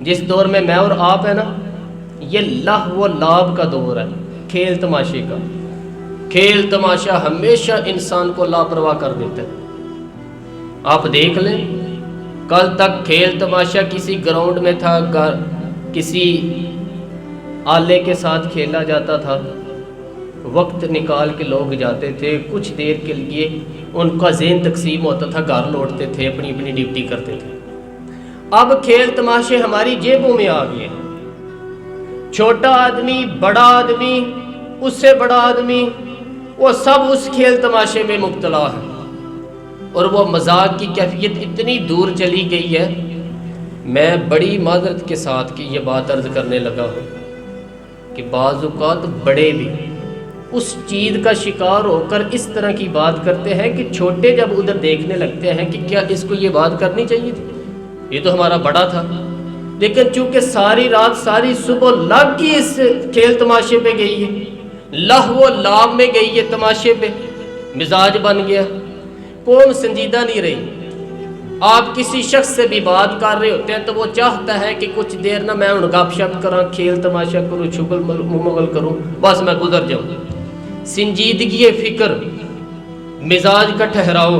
جس دور میں اور آپ ہیں نا، یہ لہو و لعب کا دور ہے، کھیل تماشے کا۔ کھیل تماشا ہمیشہ انسان کو لاپرواہ کر دیتا ہے۔ آپ دیکھ لیں، کل تک کھیل تماشا کسی گراؤنڈ میں تھا، کسی آلے کے ساتھ کھیلا جاتا تھا، وقت نکال کے لوگ جاتے تھے، کچھ دیر کے لیے ان کا ذہن تقسیم ہوتا تھا، گھر لوٹتے تھے، اپنی اپنی ڈیوٹی کرتے تھے۔ اب کھیل تماشے ہماری جیبوں میں آ گئے، چھوٹا آدمی، بڑا آدمی، اس سے بڑا آدمی، وہ سب اس کھیل تماشے میں مبتلا ہے، اور وہ مذاق کی کیفیت اتنی دور چلی گئی ہے۔ میں بڑی معذرت کے ساتھ کہ یہ بات عرض کرنے لگا ہوں کہ بعض اوقات بڑے بھی اس چیز کا شکار ہو کر اس طرح کی بات کرتے ہیں کہ چھوٹے جب ادھر دیکھنے لگتے ہیں کہ کیا اس کو یہ بات کرنی چاہیے تھی، یہ تو ہمارا بڑا تھا، لیکن چونکہ ساری رات ساری صبح لگ کی اس کھیل تماشے پہ گئی ہے، لہو و لعب میں گئی ہے، تماشے پہ مزاج بن گیا، قوم سنجیدہ نہیں رہی۔ آپ کسی شخص سے بھی بات کر رہے ہوتے ہیں تو وہ چاہتا ہے کہ کچھ دیر نہ میں ان گپ شپ کراں، کھیل تماشا کروں، شغل مغل کروں، بس میں گزر جاؤں۔ سنجیدگی فکر، مزاج کا ٹھہراؤ۔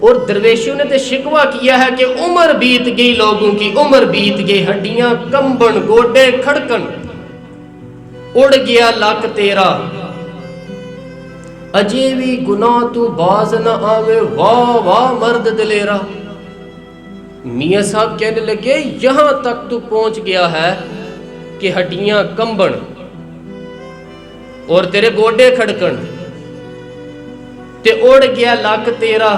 اور درویشوں نے تو شکوہ کیا ہے کہ عمر بیت گئی، لوگوں کی عمر بیت گئی، ہڈیاں کمبن، گوڈے کھڑکن، اڑ گیا لک تیرا، اجے بھی گناہ تو باز نہ آوے، واہ واہ مرد دلیرا۔ میاں صاحب کہنے لگے یہاں تک تو پہنچ گیا ہے کہ ہڈیاں کمبن اور تیرے گوڈے کھڑکن تے اڑ گیا لک تیرا،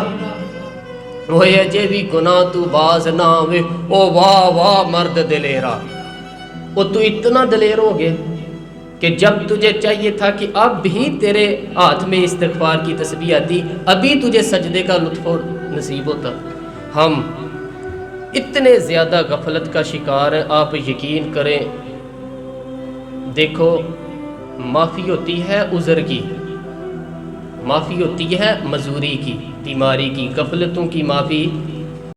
وہ اجے بھی گناہ تو باز نہ آوے، او واہ واہ مرد دلیرا۔ وہ تو اتنا دلیر ہو گیا کہ جب تجھے چاہیے تھا کہ اب بھی تیرے ہاتھ میں استغفار کی تسبیح آتی، ابھی تجھے سجدے کا لطف نصیب ہوتا۔ ہم اتنے زیادہ غفلت کا شکار ہیں، آپ یقین کریں۔ دیکھو، معافی ہوتی ہے عذر کی، معافی ہوتی ہے معذوری کی، بیماری کی، غفلتوں کی معافی